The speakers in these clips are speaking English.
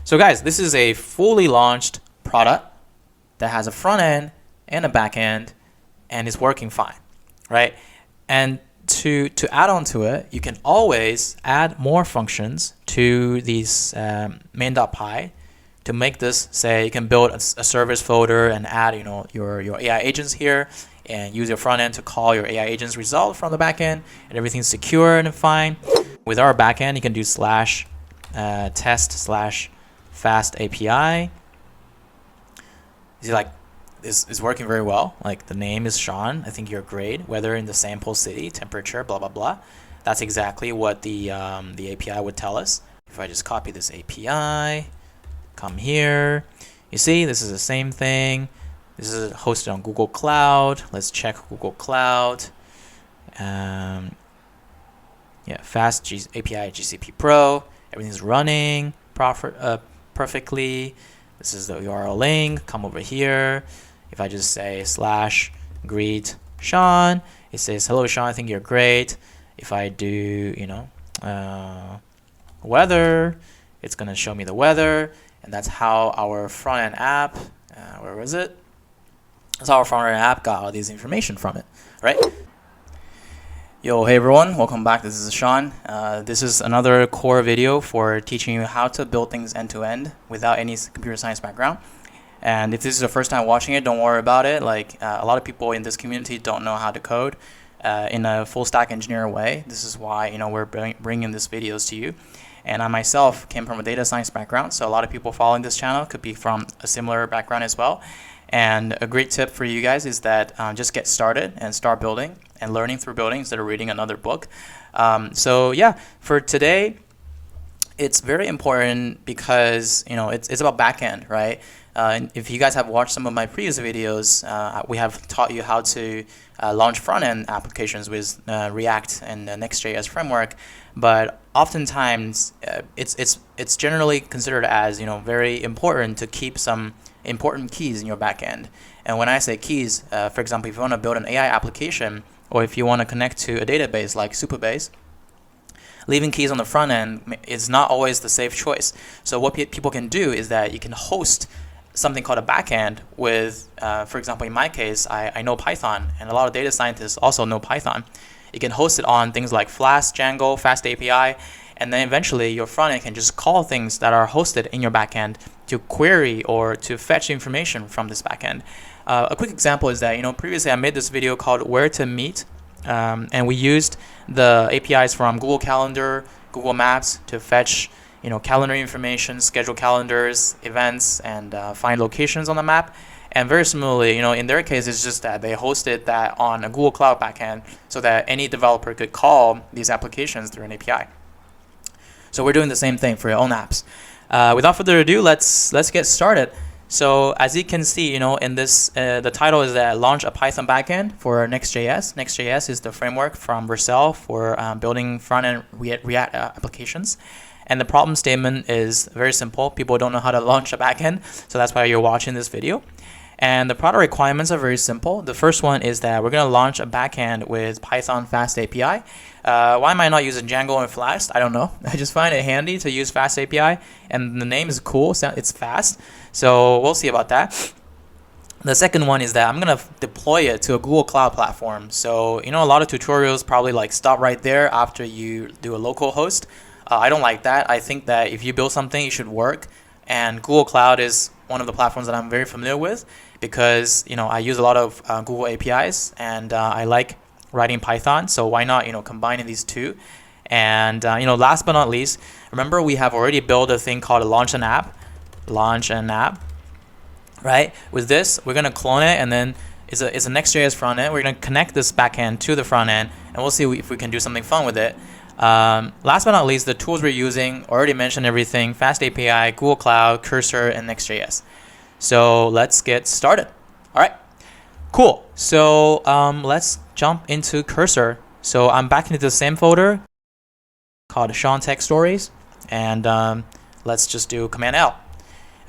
So guys, this is a fully launched product that has a front end and a back end and is working fine, right? And to add on to it, you can always add more functions to these main.py to make this, say, you can build a service folder and add, your AI agents here, and use your front end to call your AI agents result from the back end, and everything's secure and fine. With our back end, you can do /test/FastAPI. You see, like, this is working very well. Like, the name is Sean. I think your grade, weather in the sample city, temperature, blah blah blah. That's exactly what the API would tell us. If I just copy this API, come here, you see this is the same thing. This is hosted on GoogleCloud. Let's check GoogleCloud. FastAPI GCP Pro. Everything's running perfectly. This is the URL link. Come over here. If I just say /greet Sean, it says, hello Sean, I think you're great. If I do, weather, it's gonna show me the weather, and that's how our front-end app, where was it? That's how our front-end app got all these information from it, right? Yo, hey everyone, welcome back. This is Sean. This is another core video for teaching you how to build things end-to-end without any computer science background. And if this is the first time watching it, don't worry about it. Like, a lot of people in this community don't know how to code in a full stack engineer way. This is why we're bringing these videos to you. And I myself came from a data science background, so a lot of people following this channel could be from a similar background as well. And a great tip for you guys is that just get started and start building and learning through building instead of reading another book. So yeah, for today, it's very important because it's about backend, right? If you guys have watched some of my previous videos, we have taught you how to launch front-end applications with React and the NextJS framework. But oftentimes, it's generally considered as very important to keep some important keys in your backend. And when I say keys, for example, if you want to build an AI application or if you want to connect to a database like Supabase, leaving keys on the front end is not always the safe choice. So what people can do is that you can host something called a backend with, for example, in my case, I know Python, and a lot of data scientists also know Python. You can host it on things like Flask, Django, FastAPI, and then eventually your front end can just call things that are hosted in your backend to query or to fetch information from this backend. A quick example is that previously I made this video called Where to Meet, and we used the APIs from Google Calendar, Google Maps to fetch calendar information, schedule calendars, events, and find locations on the map. And very similarly, in their case, it's just that they hosted that on a Google Cloud backend so that any developer could call these applications through an API. So we're doing the same thing for your own apps. Without further ado, let's get started. So as you can see, in this, the title is that launch a Python backend for Next.js. Next.js is the framework from Vercel for building front-end React applications. And the problem statement is very simple. People don't know how to launch a backend, so that's why you're watching this video. And the product requirements are very simple. The first one is that we're going to launch a backend with Python FastAPI. Why am I not using Django and Flask? I don't know. I just find it handy to use FastAPI, and the name is cool. It's fast. So we'll see about that. The second one is that I'm going to deploy it to a Google Cloud platform. So, a lot of tutorials probably stop right there after you do a local host. I don't like that. I think that if you build something, it should work. And Google Cloud is one of the platforms that I'm very familiar with because, I use a lot of Google APIs and I like writing Python. So why not, combining these two? And, last but not least, remember we have already built a thing called launch an app, right? With this, we're going to clone it and then it's a Next.js front end. We're going to connect this backend to the front end and we'll see if we can do something fun with it. Last but not least, the tools we're using, already mentioned everything: FastAPI, Google Cloud, Cursor, and Next.js. So let's get started. All right, cool. So let's jump into Cursor. So I'm back into the same folder called Sean Tech Stories, and let's just do Command L.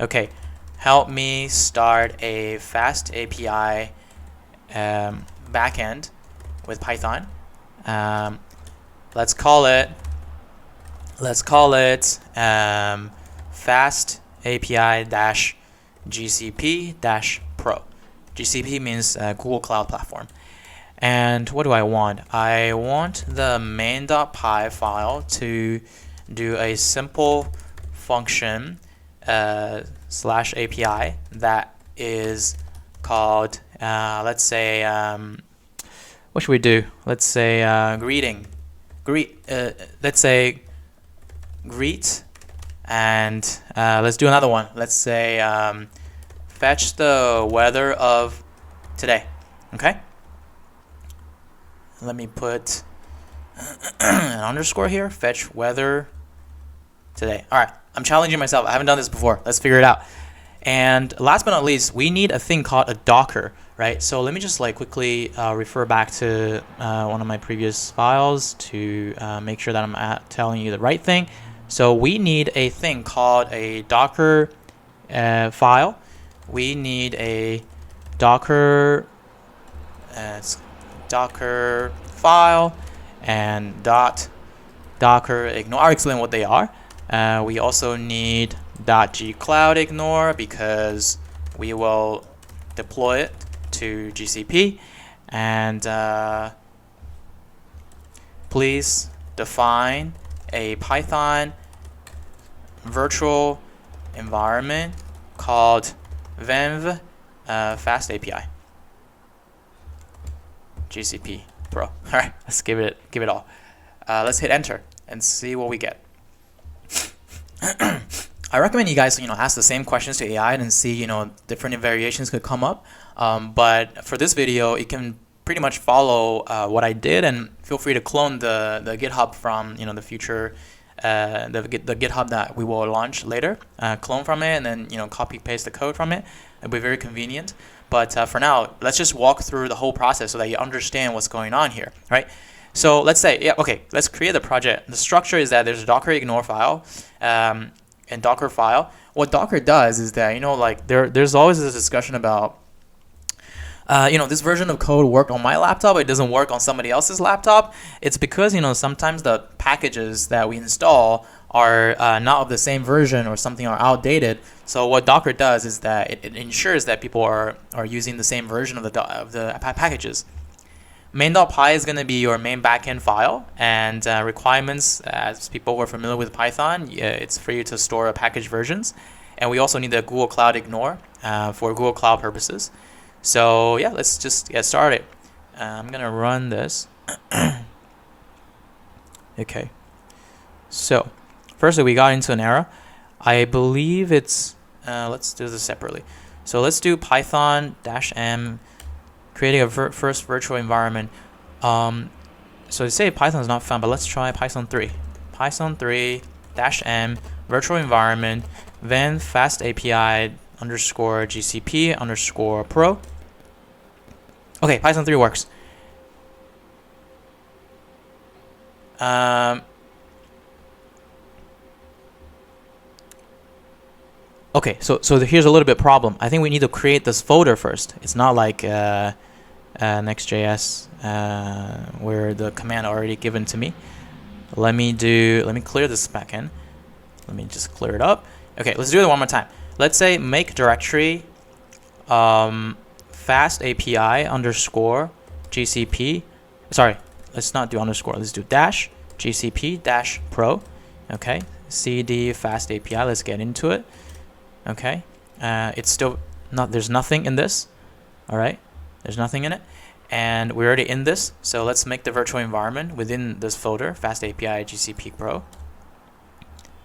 Okay, help me start a FastAPI backend with Python. Let's call it fast FastAPI-GCP-Pro. GCP means Google Cloud Platform. And what do I want? I want the main.py file to do a simple function /API that is called, let's say, what should we do? Let's say let's say greet, and let's do another one. Let's say fetch the weather of today. Okay. Let me put an underscore here. Fetch weather today. All right. I'm challenging myself. I haven't done this before. Let's figure it out. And last but not least, we need a thing called a Docker, right? So let me just quickly refer back to one of my previous files to make sure that I'm telling you the right thing. So we need a thing called a Docker file. We need a Docker Docker file and Docker ignore. I'll explain what they are. We also need .gcloud ignore because we will deploy it to GCP. And please define a Python virtual environment called venv FastAPI GCP Pro. All right, let's give it all. Let's hit enter and see what we get. I recommend you guys ask the same questions to AI and see different variations could come up. But for this video, you can pretty much follow what I did, and feel free to clone the GitHub from the future the GitHub that we will launch later. Clone from it and then copy paste the code from it. It'll be very convenient. But for now, let's just walk through the whole process so that you understand what's going on here, right? So let's say, let's create the project. The structure is that there's a Docker ignore file and Docker file. What Docker does is that, there's always this discussion about, this version of code worked on my laptop, it doesn't work on somebody else's laptop. It's because, sometimes the packages that we install are not of the same version or something are outdated. So what Docker does is that it ensures that people are using the same version of the packages. Main.py is going to be your main backend file, and requirements, as people who are familiar with Python, it's for you to store package versions. And we also need the Google Cloud ignore for Google Cloud purposes. So yeah, let's just get started. I'm going to run this. Okay. So firstly, we got into an error. I believe it's, let's do this separately. So let's do Python-m, creating a first virtual environment. So they say Python is not found, but let's try Python 3. Python 3-m virtual environment, then FastAPI _GCP _pro. Okay, Python 3 works. Okay, so here's a little bit problem. I think we need to create this folder first. It's not like NextJS where the command already given to me. Let me clear this backend. Let me just clear it up. Okay, let's do it one more time. Let's say make directory FastAPI _GCP. Sorry, let's not do underscore. Let's do dash GCP dash pro. Okay, cd FastAPI. Let's get into it. Okay, it's still not. There's nothing in this. All right, there's nothing in it, and we're already in this. So let's make the virtual environment within this folder, FastAPI GCP Pro.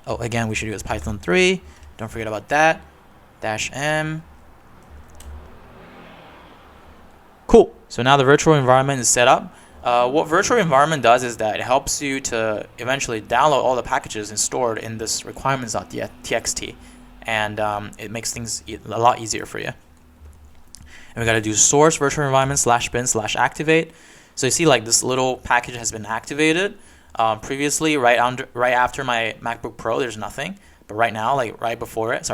Oh, again, we should use Python 3. Don't forget about that. -m. Cool. So now the virtual environment is set up. What virtual environment does is that it helps you to eventually download all the packages and store it in this requirements.txt, and it makes things a lot easier for you. And we got to do source virtual environment /bin/activate. So you see, like, this little package has been activated. Previously, right after my MacBook Pro, there's nothing. But right now, like right before it,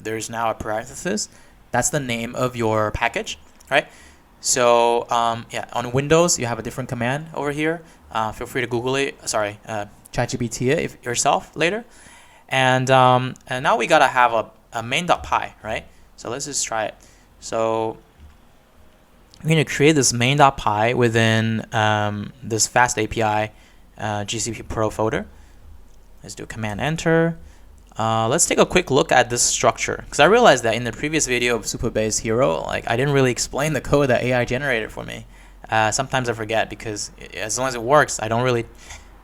there's now a parenthesis. That's the name of your package, right? So yeah, on Windows, you have a different command over here. Feel free to Google it. ChatGPT it yourself later. And now we gotta have a main.py, right? So let's just try it. So we're going to create this main.py within this FastAPI GCP Pro folder. Let's do Command Enter. Let's take a quick look at this structure, because I realized that in the previous video of Supabase Hero, like I didn't really explain the code that AI generated for me. Sometimes I forget, because as long as it works, I don't really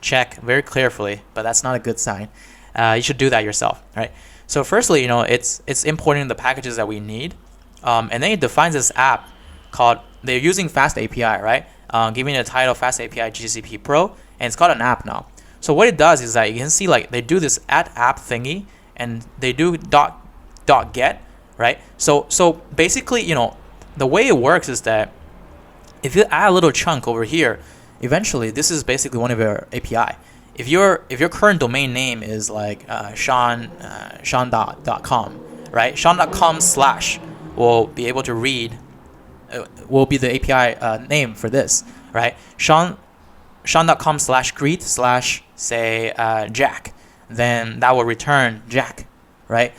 check very carefully, but that's not a good sign. You should do that yourself, right? So firstly, it's importing the packages that we need, and then it defines this app called, they're using FastAPI, right? Giving it a title FastAPI GCP Pro, and it's called an app now. So what it does is that you can see like they do this @app thingy, and they do .get, right? So basically, the way it works is that if you add a little chunk over here, eventually this is basically one of your API. If your current domain name is like Sean.com, right? Sean.com/ will be able to read, will be the API name for this, right? Sean.com / greet / say Jack, then that will return Jack, right?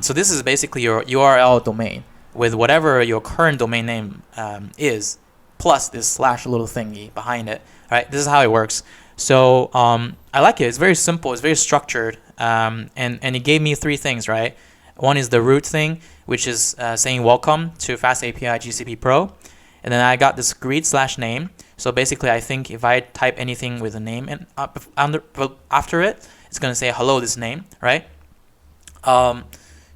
So this is basically your URL domain with whatever your current domain name is, plus this / little thingy behind it, right? This is how it works. So I like it. It's very simple. It's very structured, and it gave me 3 things, right? One is the root thing, which is saying welcome to FastAPI GCP Pro. And then I got this greet / name. So basically, I think if I type anything with a name and after it, it's going to say hello, this name, right?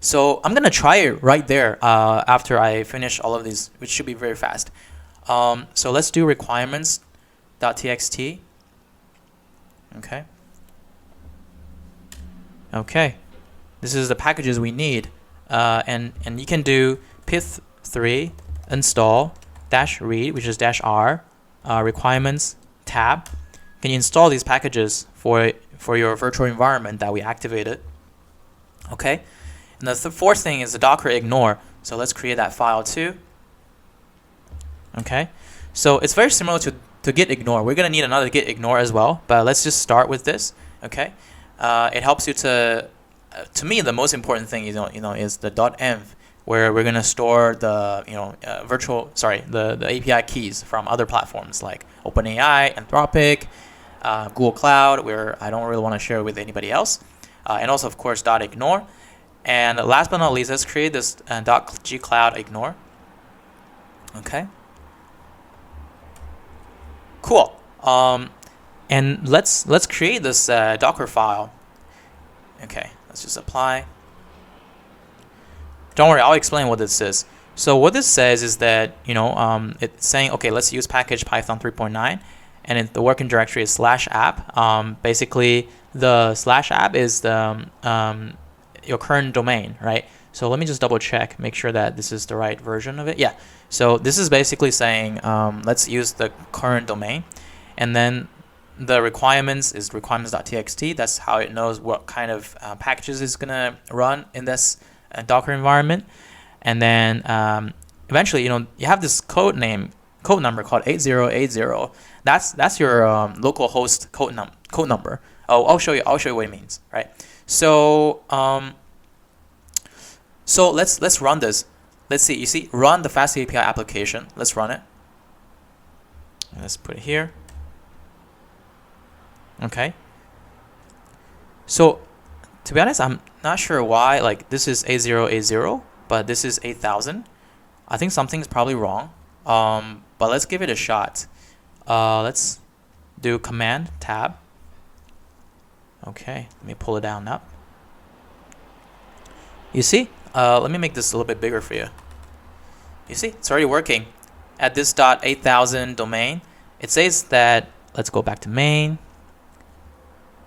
So I'm going to try it right there after I finish all of these, which should be very fast. So let's do requirements.txt. Okay. Okay. This is the packages we need. And you can do pith3 install -read, which is -r, requirements tab. Can you install these packages for your virtual environment that we activated? Okay. And the fourth thing is the Docker ignore. So let's create that file too. Okay. So it's very similar to git ignore. We're gonna need another git ignore as well, but let's just start with this. Okay. It helps you to me, the most important thing is the .env, where we're gonna store the the API keys from other platforms like OpenAI, Anthropic, GoogleCloud, where I don't really want to share with anybody else, and also of course .ignore. And last but not least, let's create this .gcloud ignore. Okay. Cool. And let's create this Docker file. Okay. Let's just apply. Don't worry, I'll explain what this is. So what this says is that, it's saying, okay, let's use package Python 3.9, and the working directory is /app. Basically, the /app is the your current domain, right? So let me just double check, make sure that this is the right version of it. Yeah. So this is basically saying, let's use the current domain, and then the requirements is requirements.txt. That's how it knows what kind of packages it's gonna run in this Docker environment. And then eventually, you have this code number called 8080. That's your local host code number. Oh, I'll show you what it means, right? So so let's run this. Let's see. You see, run the FastAPI application. Let's run it. And let's put it here. Okay. So to be honest, I'm not sure why this is 8080, but this is 8000. I think something's probably wrong. But let's give it a shot. Let's do command tab. Okay, let me pull it down up. You see? Let me make this a little bit bigger for you. You see? It's already working. At this .8000 domain, it says that, let's go back to main.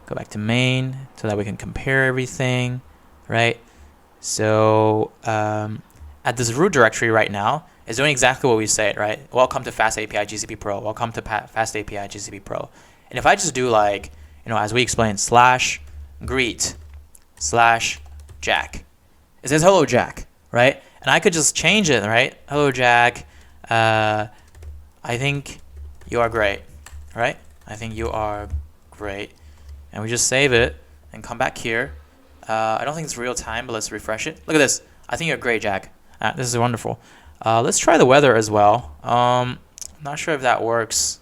Go back to main so that we can compare everything, right? So at this root directory right now, it's doing exactly what we said, right? Welcome to FastAPI GCP Pro. Welcome to FastAPI GCP Pro. And if I just do as we explained, /greet /Jack, it says hello Jack, right? And I could just change it, right? Hello Jack, I think you are great, right? I think you are great. And we just save it and come back here, I don't think it's real time, but let's refresh it. Look at this. I think you're great, Jack. This is wonderful. Let's try the weather as well. Not sure if that works.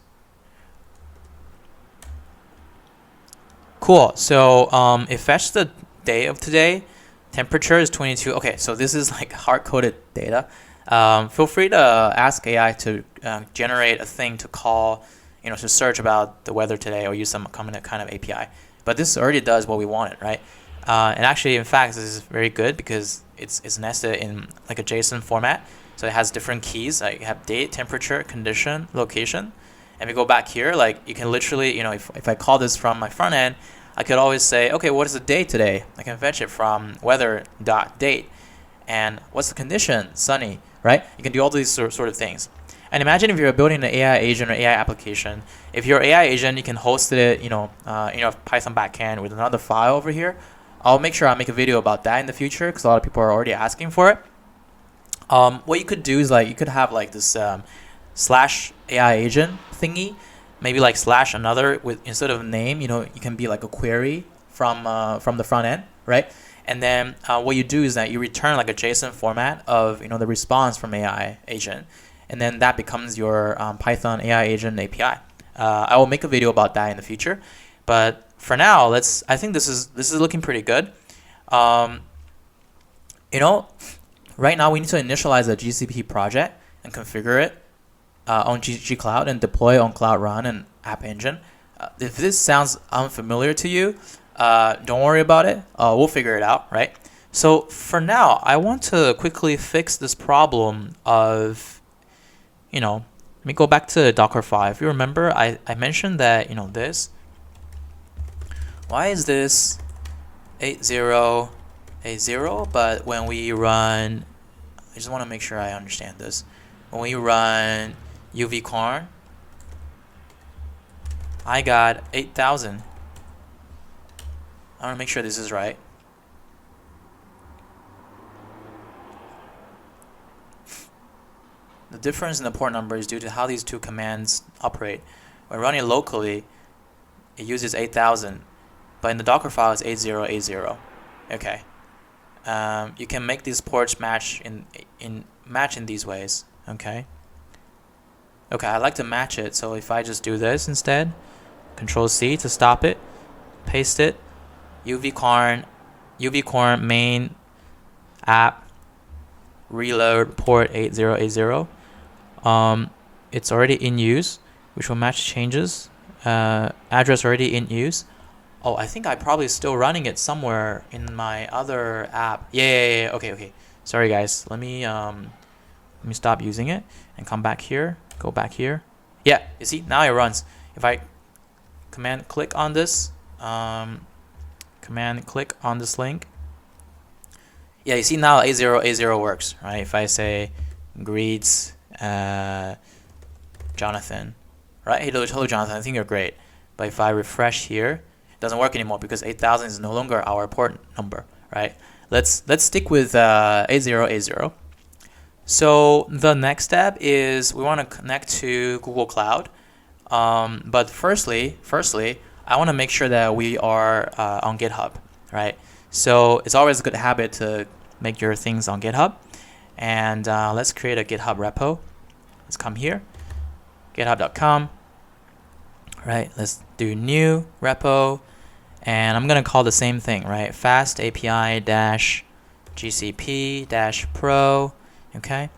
Cool. So it fetched the day of today. Temperature is 22. Okay, so this is like hard-coded data. Feel free to ask AI to generate a thing to call, to search about the weather today, or use some kind of API. But this already does what we wanted, right? And actually, in fact, this is very good because it's nested in like a JSON format. So it has different keys. Like you have date, temperature, condition, location. And we go back here, like you can literally, if I call this from my front end, I could always say, okay, what is the date today? I can fetch it from weather.date. And what's the condition? Sunny, right? You can do all these sort of things. And imagine if you're building an AI agent or AI application. If your AI agent, you can host it, in your Python backend with another file over here. I'll make sure I make a video about that in the future because a lot of people are already asking for it. What you could do is like you could have like this slash AI agent thingy, maybe like slash another with instead of a name. You can be like a query from the front end, right? And then what you do is that you return like a JSON format of the response from AI agent, and then that becomes your Python AI agent API. I will make a video about that in the future, but for now, I think this is looking pretty good. Right now we need to initialize a GCP project and configure it on GCloud and deploy on Cloud Run and App Engine. If this sounds unfamiliar to you, don't worry about it. We'll figure it out, right? So for now, I want to quickly fix this problem of, let me go back to Dockerfile. If you remember, I mentioned that, this. Why is this 8080? But when we run, I just want to make sure I understand this. When we run uvcorn, I got 8000. I want to make sure this is right. The difference in the port number is due to how these two commands operate. When running locally, it uses 8000, but in the Dockerfile it's 8080. Okay. You can make these ports match in these ways. Okay. Okay, I like to match it. So if I just do this instead, Control C to stop it, paste it, uvcorn main app reload port 8080. It's already in use, which will match changes. Address already in use. Oh, I think I'm probably still running it somewhere in my other app. Yeah. Okay. Sorry guys. Let me stop using it and come back here. Go back here. Yeah, you see now it runs. If I command click on this, link. Yeah, you see now 8080 works, right? If I say greets Jonathan, right? Hello Jonathan, I think you're great. But if I refresh here, it doesn't work anymore because 8000 is no longer our port number, right? Let's stick with 8080. So the next step is we want to connect to Google Cloud. But firstly, I want to make sure that we are on GitHub, right? So it's always a good habit to make your things on GitHub. And let's create a GitHub repo. Let's come here, github.com. Right, let's do new repo. And I'm going to call the same thing, right? FastAPI-GCP-Pro. Okay.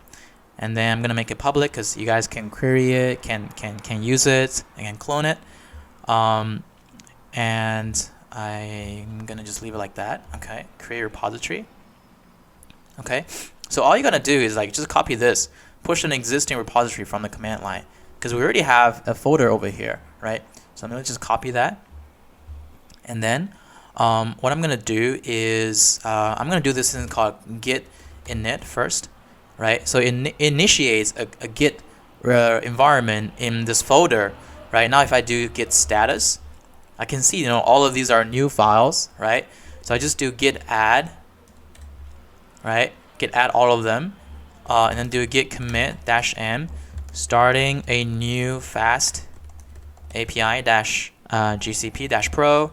And then I'm going to make it public because you guys can query it, can use it, and can clone it. And I'm going to just leave it like that. Okay. Create a repository. Okay. So all you're going to do is like just copy this, push an existing repository from the command line because we already have a folder over here, right? So I'm going to just copy that. And then what I'm going to do is I'm going to do this thing called git init first. Right, so it initiates a git environment in this folder. Right now, if I do git status, I can see all of these are new files. Right, so I just do git add. Right, git add all of them, and then do git commit -m, starting a new FastAPI-GCP-Pro.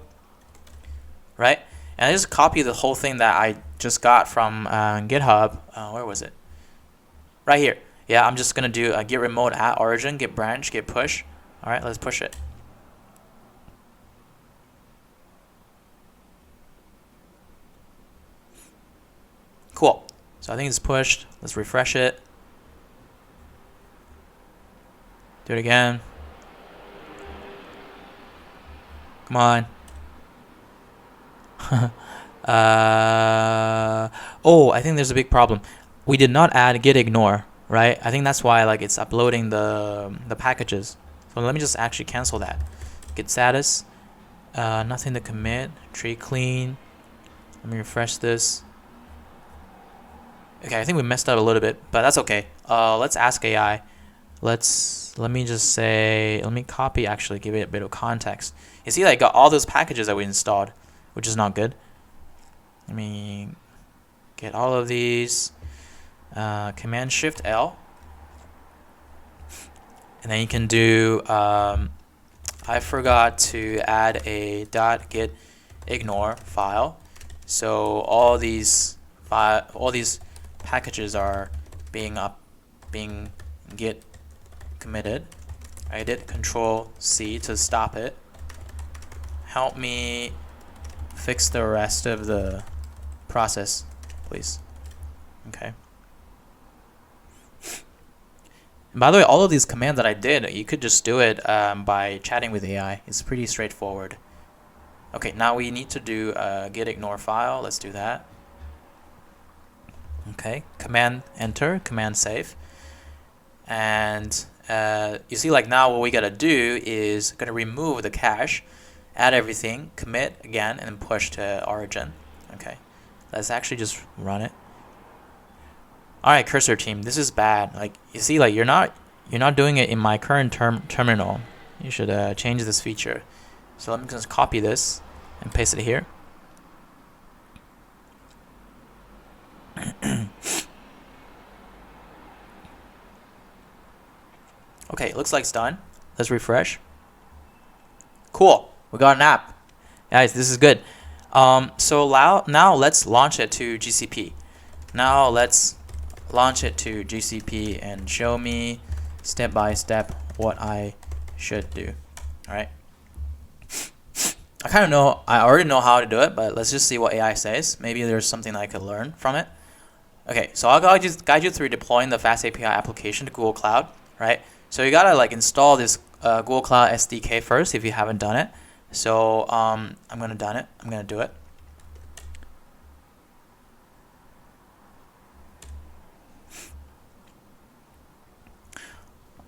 Right, And I just copy the whole thing that I just got from GitHub. Where was it? Right here. Yeah, I'm just gonna do a git remote at origin, git branch, git push. All right, let's push it. Cool. So I think it's pushed. Let's refresh it. Do it again. Come on. Oh, I think there's a big problem. We did not add git ignore, right? I think that's why like it's uploading the packages. So let me just actually cancel that. Git status. Nothing to commit. Tree clean. Let me refresh this. Okay, I think we messed up a little bit, but that's okay. Let's ask AI. Let me just say, let me copy, actually give it a bit of context. You see, like, got all those packages that we installed, which is not good. Let me get all of these. Command Shift L, and then you can do. I forgot to add a .git ignore file, so all these packages are being git committed. I did Control C to stop it. Help me fix the rest of the process, please. Okay. And by the way, all of these commands that I did, you could just do it by chatting with AI. It's pretty straightforward. Okay, now we need to do a git ignore file. Let's do that. Okay, command enter, command save. And you see, like, now what we gotta do is gonna remove the cache, add everything, commit again, and then push to origin. Okay, let's actually just run it. All right, cursor team, this is bad. Like, you see, like, you're not doing it in my current terminal. You should change this feature. So let me just copy this and paste it here. Okay, it looks like it's done. Let's refresh. Cool, we got an app. Guys, this is good. So now let's launch it to GCP. Now let's launch it to GCP and show me step by step what I should do. All right. I already know how to do it, but let's just see what AI says. Maybe there's something I could learn from it. Okay, so I'll guide you through deploying the FastAPI application to Google Cloud, right? So you gotta like install this Google Cloud SDK first if you haven't done it. So I'm gonna do it.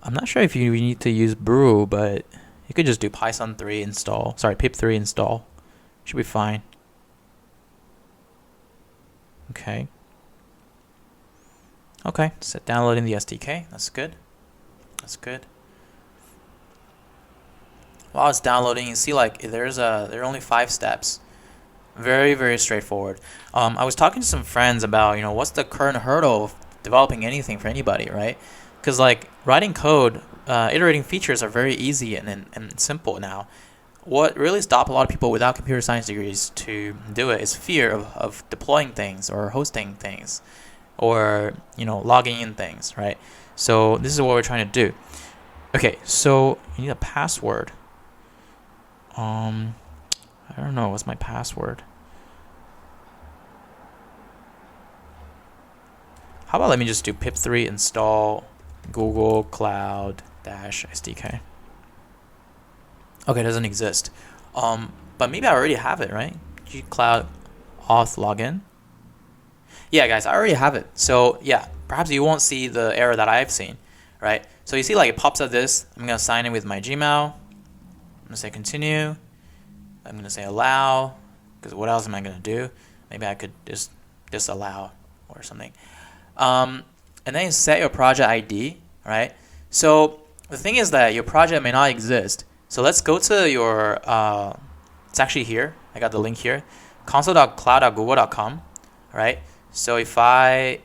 I'm not sure if you need to use brew, but you could just do Python 3 install. Sorry, pip3 install. Should be fine. Okay. Okay, so downloading the SDK. That's good. That's good. While it's downloading, you see like there are only 5 steps. Very, very straightforward. I was talking to some friends about, what's the current hurdle of developing anything for anybody, right? Because like writing code, iterating features are very easy and simple now. What really stops a lot of people without computer science degrees to do it is fear of deploying things or hosting things, or logging in things, right? So this is what we're trying to do. Okay, so you need a password. I don't know, what's my password? How about let me just do pip3 install GoogleCloud -SDK. Okay, it doesn't exist. But maybe I already have it, right? GCloud auth login. Yeah, guys, I already have it. So yeah, perhaps you won't see the error that I've seen, right? So you see, like, it pops up this. I'm gonna sign in with my Gmail. I'm gonna say continue. I'm gonna say allow, because what else am I gonna do? Maybe I could just disallow or something. And then you set your project ID, right? So the thing is that your project may not exist. So let's go to your, it's actually here. I got the link here, console.cloud.google.com, right? So if it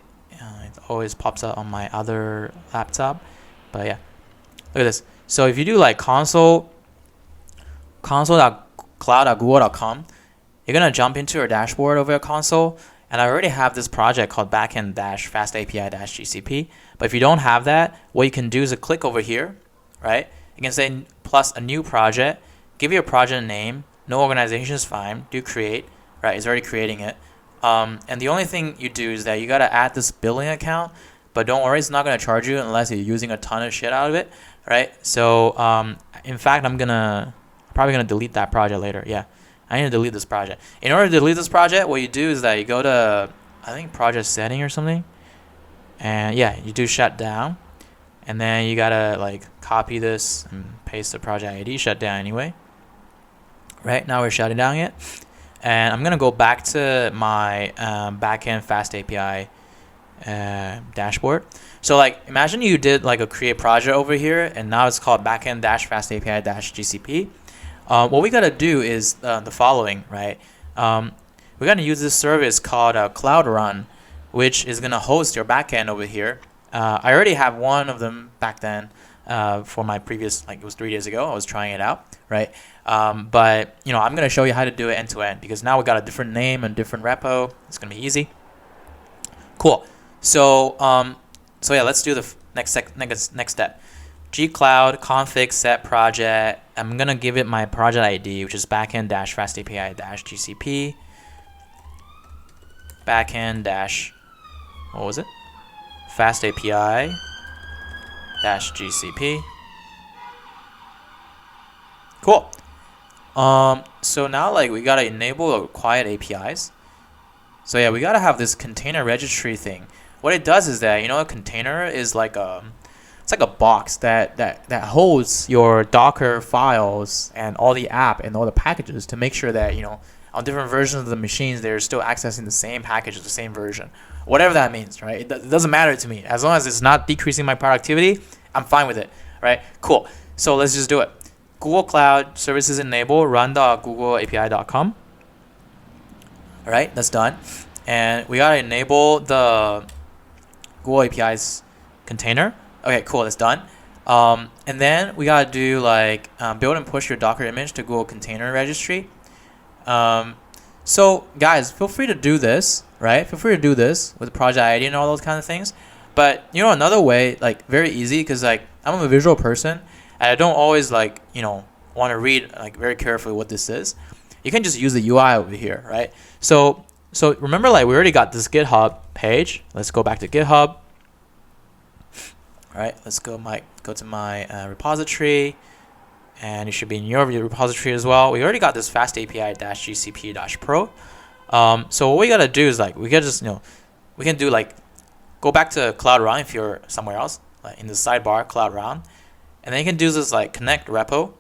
always pops up on my other laptop, but yeah, look at this. So if you do like console.cloud.google.com, you're gonna jump into your dashboard over your console, and I already have this project called Backend-FastAPI-GCP. But if you don't have that, what you can do is click over here, right? You can say plus a new project, give your project a name, no organization is fine, do create, right? It's already creating it. And the only thing you do is that you gotta add this billing account, but don't worry, it's not gonna charge you unless you're using a ton of shit out of it, right? So in fact, I'm probably gonna delete that project later. Yeah, I need to delete this project. In order to delete this project, what you do is that you go to, I think, project setting or something, and yeah, you do shut down, and then you gotta like copy this and paste the project ID. Shut down anyway. Right now we're shutting down it, and I'm gonna go back to my Backend FastAPI dashboard. So like imagine you did like a create project over here, and now it's called Backend-FastAPI-GCP. What we gotta do is the following, right? We're gonna use this service called Cloud Run, which is gonna host your backend over here. I already have one of them back then for my previous, like it was 3 days ago. I was trying it out, right? But you know, I'm gonna show you how to do it end to end because now we got a different name and different repo. It's gonna be easy. Cool. So so yeah, let's do the next step. Gcloud config set project. I'm gonna give it my project ID, which is backend-FastAPI-GCP. What was it? FastAPI-GCP. Cool. So now like we gotta enable quiet APIs. So yeah, we gotta have this container registry thing. What it does is that, you know, a container is like it's like a box that holds your Docker files and all the app and all the packages to make sure that, you know, on different versions of the machines, they're still accessing the same package, the same version, whatever that means, right? It doesn't matter to me. As long as it's not decreasing my productivity, I'm fine with it, right? Cool. So let's just do it. Google Cloud services enable run.googleapi.com. All right, that's done. And we gotta enable the Google API's container. Okay, cool, that's done. And then we gotta do like build and push your Docker image to Google Container Registry. So guys, feel free to do this, right? Feel free to do this with the project ID and all those kind of things. But you know, another way, like very easy, because like I'm a visual person and I don't always like, you know, want to read like very carefully what this is. You can just use the UI over here, right? So remember, like we already got this GitHub page. Let's go back to GitHub. All right, let's go to my repository, and it should be in your repository as well. We already got this FastAPI-GCP-Pro. So what we gotta do is like we can just, you know, we can do like go back to Cloud Run if you're somewhere else, like in the sidebar Cloud Run, and then you can do this like connect repo,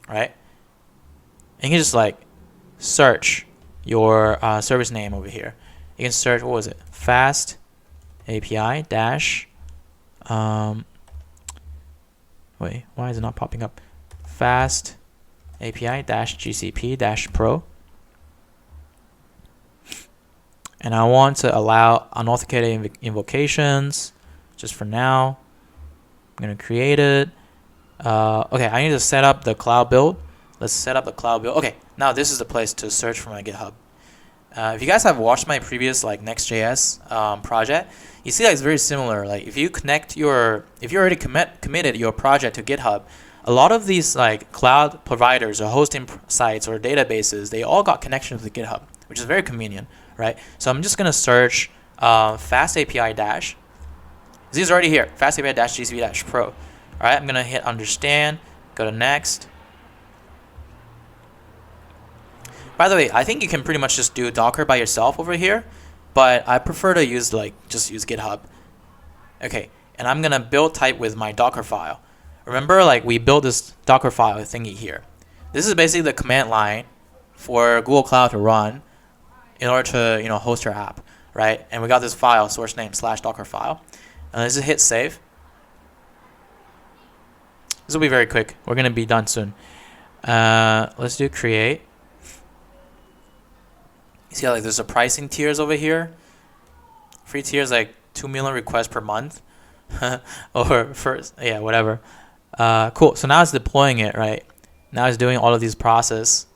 right? And you can just like search your service name over here. You can search, what was it? FastAPI dash wait, why is it not popping up? FastAPI-GCP-Pro. And I want to allow unauthenticated invocations just for now. I'm going to create it. Okay, I need to set up the cloud build. Let's set up the cloud build. Okay, now this is the place to search for my GitHub. If you guys have watched my previous like NextJS project, you see that it's very similar. Like if you already committed your project to GitHub, a lot of these like cloud providers or hosting sites or databases, they all got connections with GitHub, which is very convenient, right? So I'm just gonna search FastAPI dash. This is already here, FastAPI-GCP-Pro. All right, I'm gonna hit understand, go to next. By the way, I think you can pretty much just do Docker by yourself over here, but I prefer to use just use GitHub. Okay, and I'm gonna build type with my Dockerfile. Remember, like we built this Dockerfile thingy here. This is basically the command line for Google Cloud to run in order to, you know, host your app, right? And we got this file source name /Dockerfile, and let's just hit save. This will be very quick. We're gonna be done soon. Let's do create. You see how like there's a pricing tiers over here. Free tiers like 2 million requests per month, or first, yeah, whatever. Cool. So now it's deploying it, right? Now it's doing all of these process.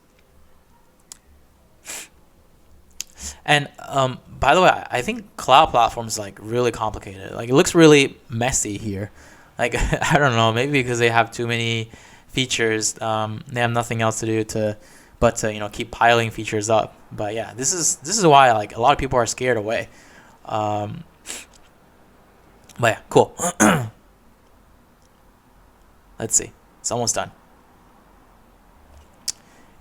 And by the way, I think cloud platform is like really complicated. Like it looks really messy here. Like I don't know, maybe because they have too many features. They have nothing else to do but to keep piling features up. But yeah, this is why like a lot of people are scared away. But yeah, cool. Let's see, it's almost done.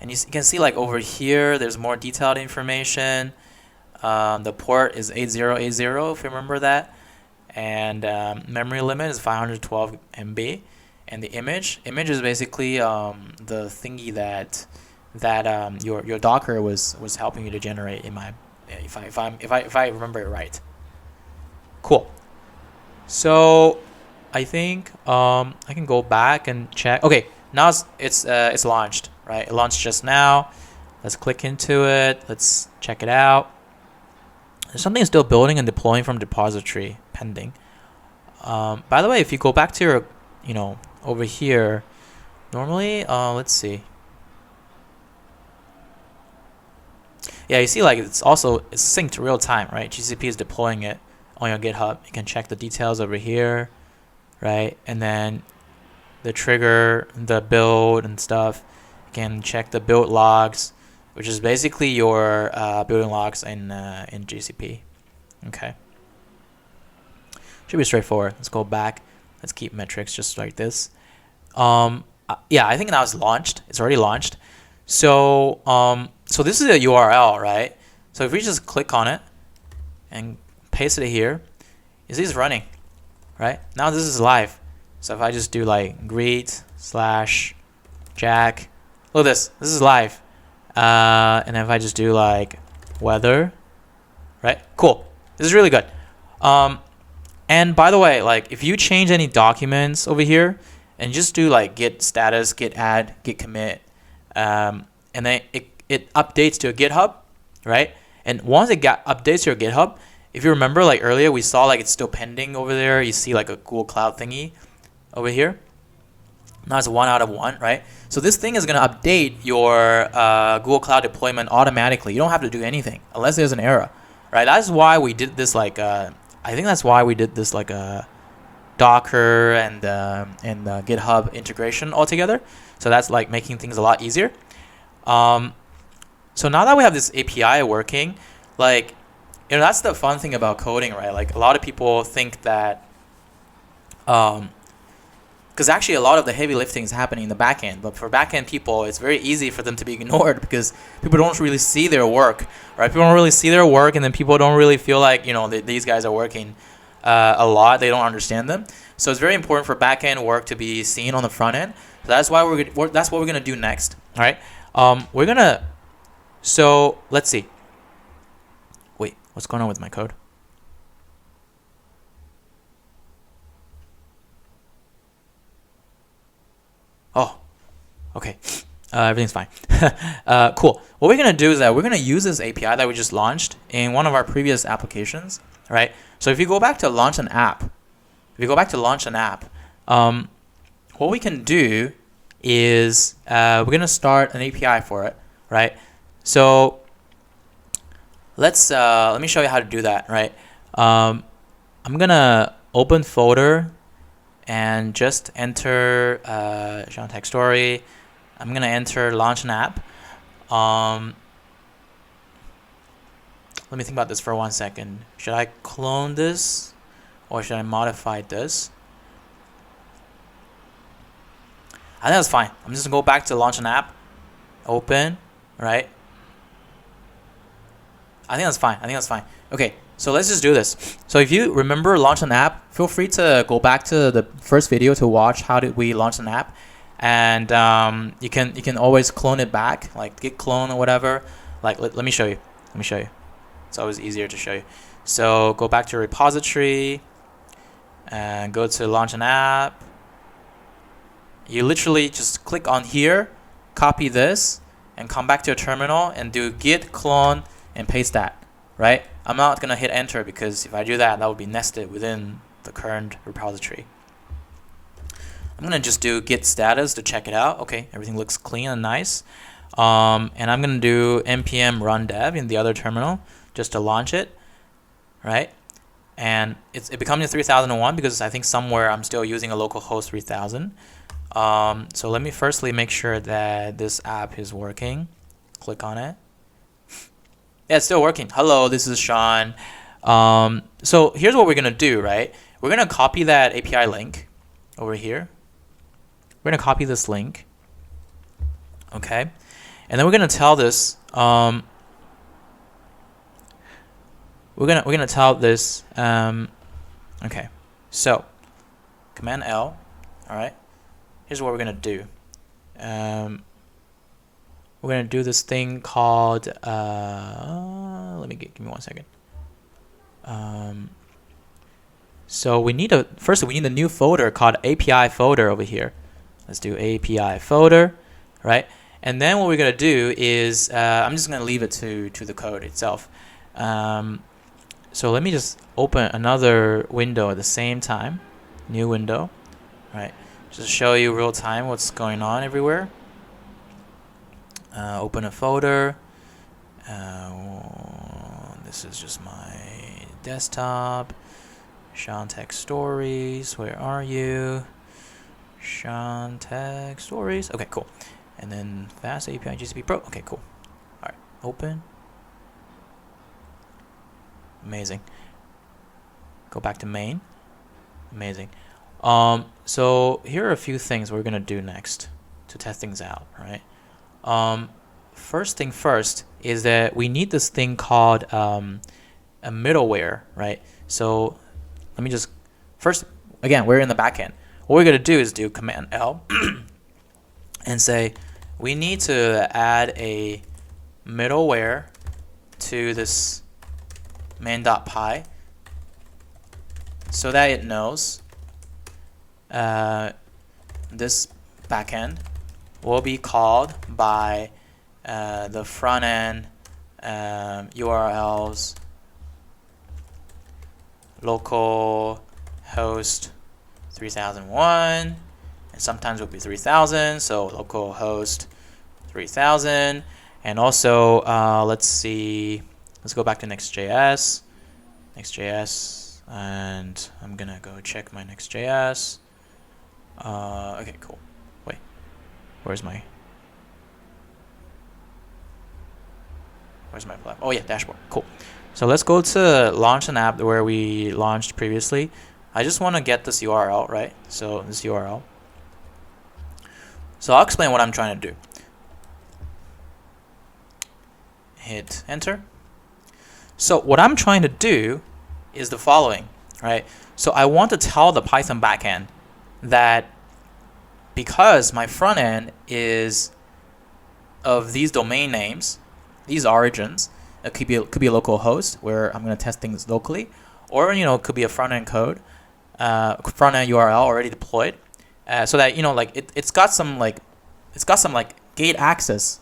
And you can see like over here, there's more detailed information. The port is 8080 if you remember that, and memory limit is 512 MB. And the image is basically the thingy that your Docker was helping you to generate. If I remember it right. Cool. So I think I can go back and check. Okay, now it's launched, right? It launched just now. Let's click into it. Let's check it out. There's something still building and deploying from repository pending. By the way, if you go back to your, over here, normally, let's see. Yeah, you see like it's synced real time, right? GCP is deploying it on your GitHub. You can check the details over here, right? And then the trigger, the build and stuff. You can check the build logs, which is basically your building logs in GCP. Okay. Should be straightforward. Let's go back. Let's keep metrics just like this. Yeah, I think now it's launched. It's already launched. So so this is a URL, right? So if we just click on it and paste it here, you see it's running, right? Now this is live. So if I just do like greet/Jack, look at this. This is live. And if I just do like weather, right? Cool. This is really good. And by the way, like if you change any documents over here and just do like git status, git add, git commit, and then it updates to a GitHub, right? And once it updates to your GitHub, if you remember like earlier, we saw like it's still pending over there. You see like a GoogleCloud thingy over here. Now it's 1 out of 1, right? So this thing is going to update your Google Cloud deployment automatically. You don't have to do anything unless there's an error, right? That's why we did this like I think that's why we did this like a Docker and GitHub integration all together. So that's like making things a lot easier. So now that we have this API working, like that's the fun thing about coding, right? Like a lot of people think that because actually a lot of the heavy lifting is happening in the backend, but for backend people, it's very easy for them to be ignored because people don't really see their work, right? People don't really see their work, and then people don't really feel like these guys are working a lot. They don't understand them. So it's very important for backend work to be seen on the front end. So that's why that's what we're gonna do next. All right, so let's see. Wait, what's going on with my code? Oh, okay. Everything's fine. Cool. What we're going to do is that we're going to use this API that we just launched in one of our previous applications, right? So if you go back to launch an app, what we can do is we're going to start an API for it, right? So let me show you how to do that, right? I'm going to open folder and just enter Sean Tech Story. I'm gonna enter launch an app. Let me think about this for 1 second. Should I clone this or should I modify this? I think that's fine. I'm just gonna go back to launch an app, open, right? I think that's fine. Okay. So let's just do this. So if you remember launch an app, feel free to go back to the first video to watch how did we launch an app, and you can always clone it back, like git clone or whatever. Like let me show you. It's always easier to show you. So go back to your repository and go to launch an app. You literally just click on here, copy this, and come back to your terminal and do git clone and paste that, right? I'm not going to hit enter because if I do that, that would be nested within the current repository. I'm going to just do git status to check it out. Okay, everything looks clean and nice. And I'm going to do npm run dev in the other terminal just to launch it, right? And it becomes 3001 because I think somewhere I'm still using a local host 3000. So let me firstly make sure that this app is working. Click on it. Yeah, it's still working. Hello, this is Sean. So here's what we're gonna do, right? We're gonna copy that API link over here. We're gonna copy this link, okay? And then we're gonna tell this. We're gonna tell this. Okay, so Command L. All right. Here's what we're gonna do. We're gonna do this thing called. Let me give me 1 second. So we need first we need a new folder called API folder over here. Let's do API folder, right? And then what we're gonna do is I'm just gonna leave it to the code itself. So let me just open another window at the same time, new window, right? Just to show you real time what's going on everywhere. Open a folder. This is just my desktop. Sean Tech Stories. Where are you? Sean Tech Stories. Okay, cool. And then FastAPI GCP Pro. Okay, cool. All right, open. Amazing. Go back to main. Amazing. So here are a few things we're gonna do next to test things out, right? First thing first is that we need this thing called a middleware, right? So let me just first, again, we're in the backend. What we're gonna do is do Command L and say we need to add a middleware to this main.py so that it knows this backend will be called by the front end URLs local host 3001, and sometimes it will be 3000, so local host 3000. And also let's go back to NextJS, and I'm gonna go check my NextJS. Okay, cool. Wait, where's my platform? Oh yeah, dashboard. Cool. So let's go to launch an app where we launched previously. I just want to get this URL, right? So this URL. So I'll explain what I'm trying to do. Hit enter. So what I'm trying to do is the following, right? So I want to tell the Python backend that because my front end is of these domain names, these origins, it could be a local host where I'm going to test things locally, or it could be a front end code, front end URL already deployed, so that it's got some gate access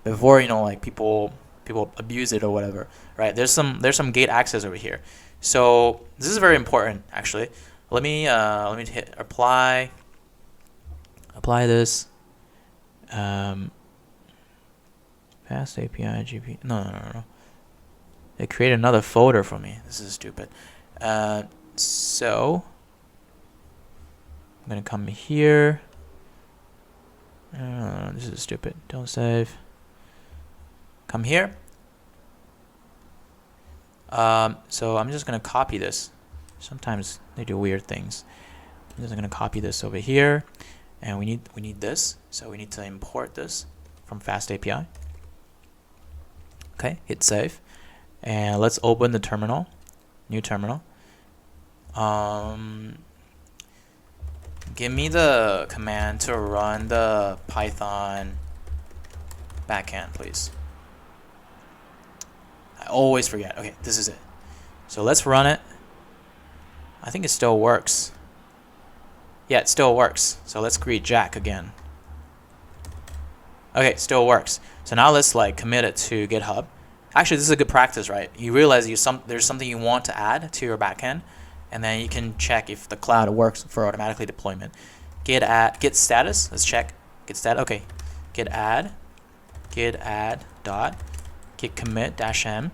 before people abuse it or whatever, right? There's some gate access over here. So this is very important actually. Let me hit apply this. FastAPI GP. No. It created another folder for me. This is stupid. So I'm gonna come here. This is stupid. Don't save. Come here. So I'm just gonna copy this. Sometimes they do weird things. I'm just gonna copy this over here, and we need this. So we need to import this from FastAPI. Okay, hit save, and let's open the terminal, new terminal. Give me the command to run the Python backend, please. I always forget. Okay, this is it. So let's run it. I think it still works. Yeah, it still works. So let's create Jack again. Okay, it still works. So now let's commit it to GitHub. Actually, this is a good practice, right? You realize there's something you want to add to your backend, and then you can check if the cloud works for automatically deployment. Git status. Let's check git status. Okay, git add dot git commit -m,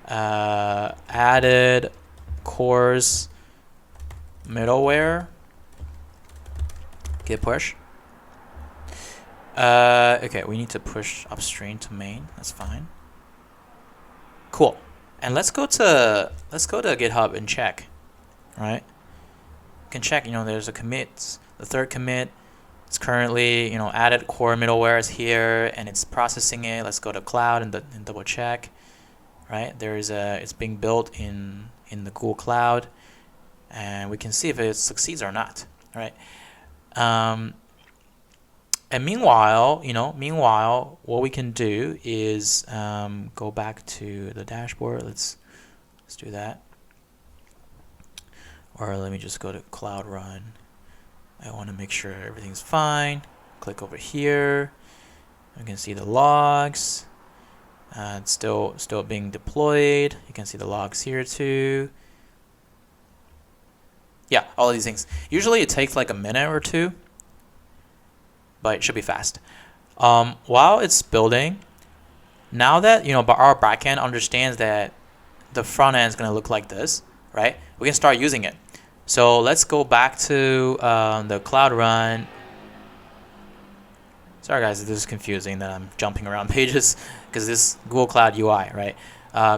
added CORS middleware git push. Okay, we need to push upstream to main. That's fine. Cool. And let's go to GitHub and check. Right? You can check. There's a commit. The third commit. It's currently added core middleware is here and it's processing it. Let's go to cloud and double check. Right? It's being built in the GoogleCloud, and we can see if it succeeds or not. Right? And meanwhile, what we can do is go back to the dashboard. Let's do that. Or let me just go to Cloud Run. I want to make sure everything's fine. Click over here. You can see the logs. It's still being deployed. You can see the logs here too. Yeah, all of these things. Usually it takes like a minute or two, but it should be fast. While it's building, now that our backend understands that the front end is going to look like this, right? We can start using it. So let's go back to the Cloud Run. Sorry guys, this is confusing that I'm jumping around pages because this Google Cloud UI, right?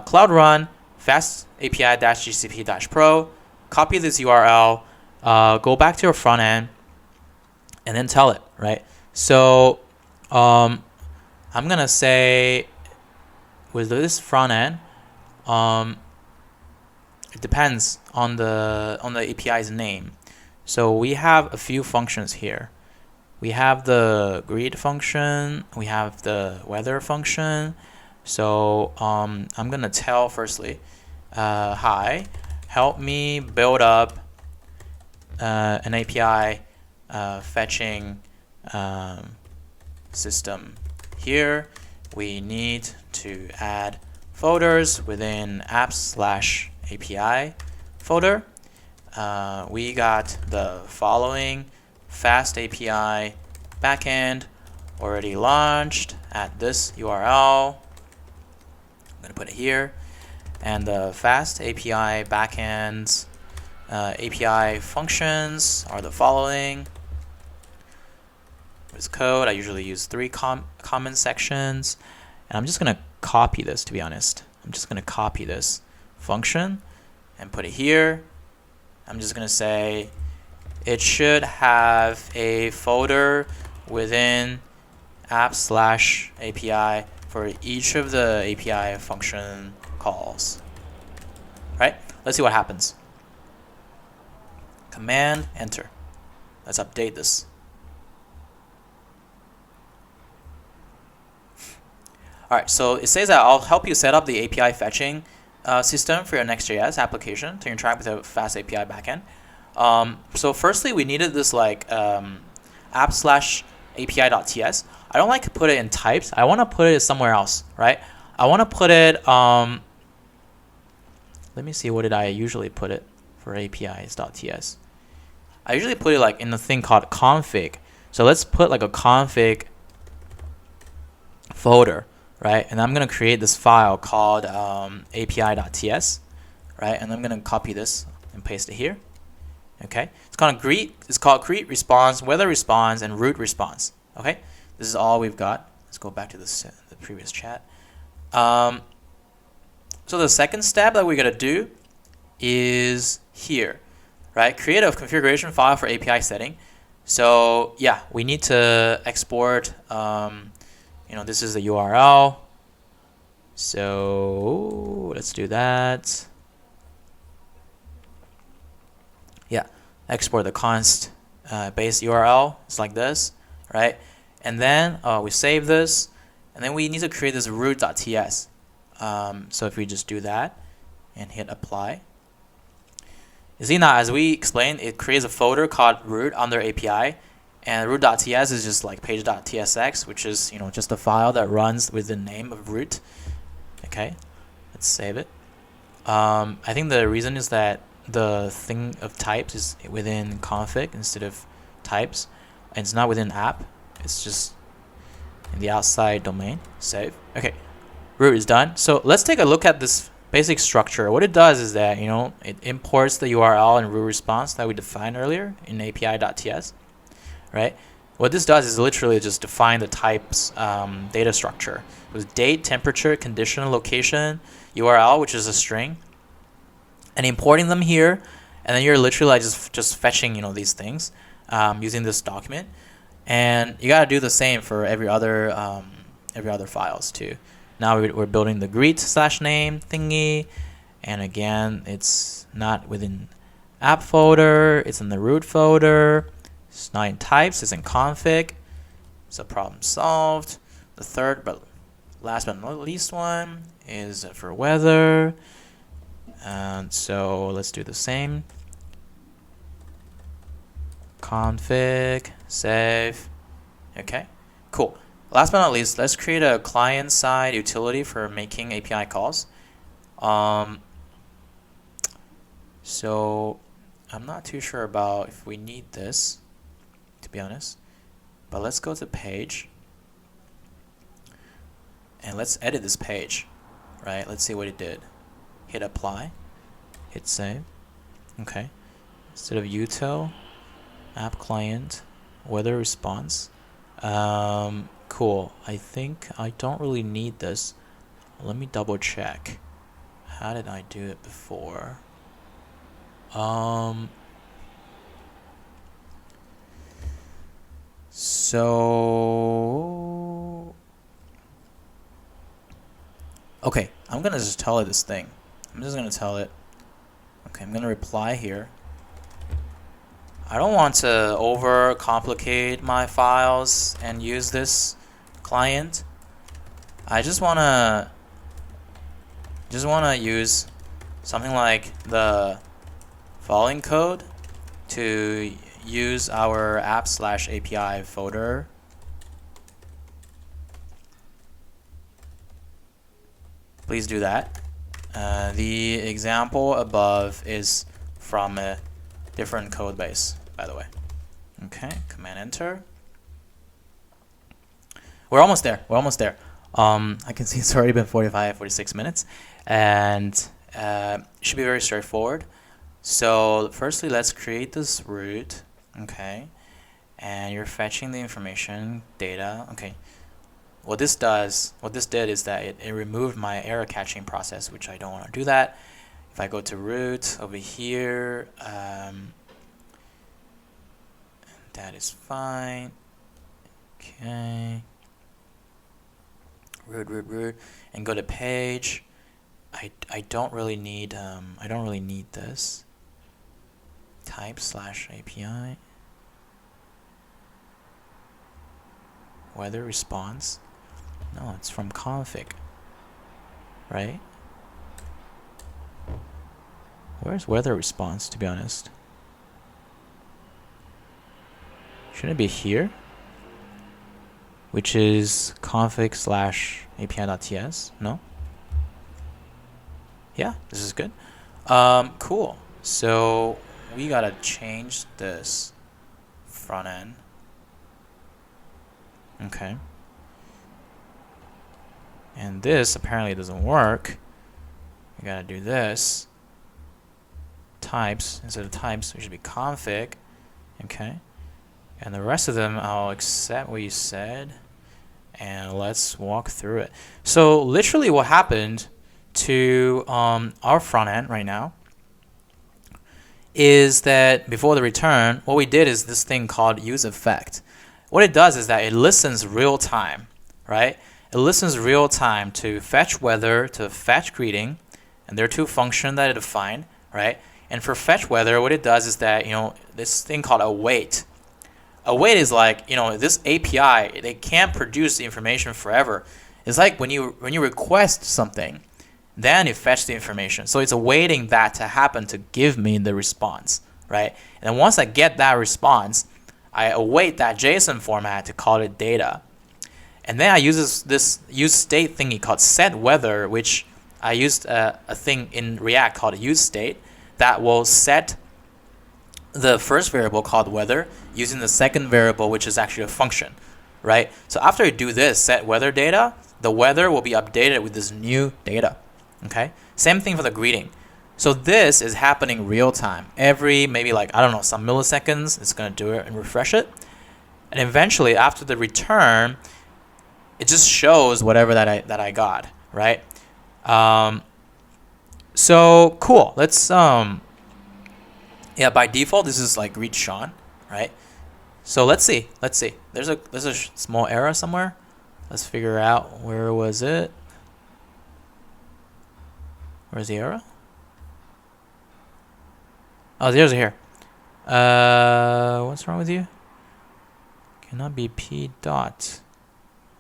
Cloud Run FastAPI-GCP-Pro. Copy this URL. Go back to your front end, and then tell it, right? So I'm gonna say with this front end, it depends on the API's name. So we have a few functions here. We have the greet function. We have the weather function. So I'm gonna tell firstly, hi, help me build up an API fetching system. Here we need to add folders within apps/API folder. We got the following: FastAPI backend already launched at this URL. I'm going to put it here. And the FastAPI backend's API functions are the following. With code, I usually use 3 common sections. And I'm just going to copy this, to be honest. I'm just going to copy this function and put it here. I'm just going to say it should have a folder within apps/API for each of the API function calls. Right? Let's see what happens. Command enter. Let's update this. Alright, so it says that I'll help you set up the API fetching system for your NextJS application to interact with the FastAPI backend. So firstly, we needed this like app/API.ts. I don't like to put it in types. I want to put it somewhere else, right? I want to put it, let me see, what did I usually put it for APIs.ts? I usually put it like in the thing called config. So let's put like a config folder, right? And I'm going to create this file called api.ts, right? And I'm going to copy this and paste it here. Okay, it's called greet greet response, weather response, and root response. Okay, this is all we've got. Let's go back to the previous chat. So the second step that we're gonna do is here, right? Create a configuration file for API setting. So yeah, we need to export. This is the URL. So let's do that. Yeah, export the const base URL. It's like this, right? And then we save this, and then we need to create this root.ts. So if we just do that and hit apply, you see now, as we explained, it creates a folder called root under API, and root.ts is just like page.tsx, which is just a file that runs with the name of root. Okay, let's save it. I think the reason is that the thing of types is within config instead of types, and it's not within app. It's just in the outside domain. Save. Okay, root is done. So let's take a look at this basic structure. What it does is that, you know, it imports the URL and root response that we defined earlier in api.ts, right? What this does is literally just define the types data structure with date, temperature, condition, location, URL, which is a string, and importing them here. And then you're literally like just fetching, you know, these things using this document, and you gotta do the same for every other files too. Now we're building the greet/name thingy, and again, it's not within app folder, it's in the root folder. It's not in types, it's in config. So problem solved. The third, but last but not least one is for weather. And so let's do the same. Config, save. Okay, cool. Last but not least, let's create a client-side utility for making API calls. So I'm not too sure about if we need this, to be honest. But let's go to page. And let's edit this page, right? Let's see what it did. Hit apply, hit save. Okay. Instead of util, app client, weather response. Cool. I think I don't really need this. Let me double check. How did I do it before? So okay, I'm gonna just tell it this thing. I'm just gonna tell it. Okay, I'm gonna reply here. I don't want to overcomplicate my files and use this client. I just wanna use something like the following code to use our app/API folder. Please do that. The example above is from a different code base, by the way. Okay, command enter. We're almost there. We're almost there. I can see it's already been 46 minutes, and it should be very straightforward. So firstly, let's create this root. Okay, and you're fetching the information data. Okay. What this did is that it removed my error catching process, which I don't want to do that. If I go to root over here, that is fine. Okay. Root, and go to page. I don't really need this. Type/API. Weather response. No, it's from config, right? Where's weather response, to be honest? Shouldn't it be here? Which is config/api.ts, no? Yeah, this is good. Cool. So we gotta change this front end. Okay. And this apparently doesn't work. We gotta do this. Types, instead of types, it should be config. Okay. And the rest of them, I'll accept what you said. And let's walk through it. So literally what happened to our front end right now is that before the return, what we did is this thing called useEffect. What it does is that it listens real time, right? It listens real time to fetch weather, to fetch greeting, and there are two functions that it defined, right? And for fetch weather, what it does is that, you know, this thing called await. Await is like, you know, this API, they can't produce the information forever. It's like when you request something, then it fetch the information. So it's awaiting that to happen to give me the response, right? And then once I get that response, I await that JSON format to call it data. And then I use this use state thingy called set weather, which I used a thing in React called use state that will set the first variable called weather using the second variable, which is actually a function, right? So after I do this set weather data, the weather will be updated with this new data. Okay, same thing for the greeting. So this is happening real time. Every maybe like, I don't know, some milliseconds, it's gonna do it and refresh it. And eventually after the return, it just shows whatever that I got, right? So cool. Let's yeah, by default this is like greet Sean, right? So let's see. There's a small error somewhere. Let's figure out where was it. Where's the error? Oh, there's a here. What's wrong with you? Cannot be p dot.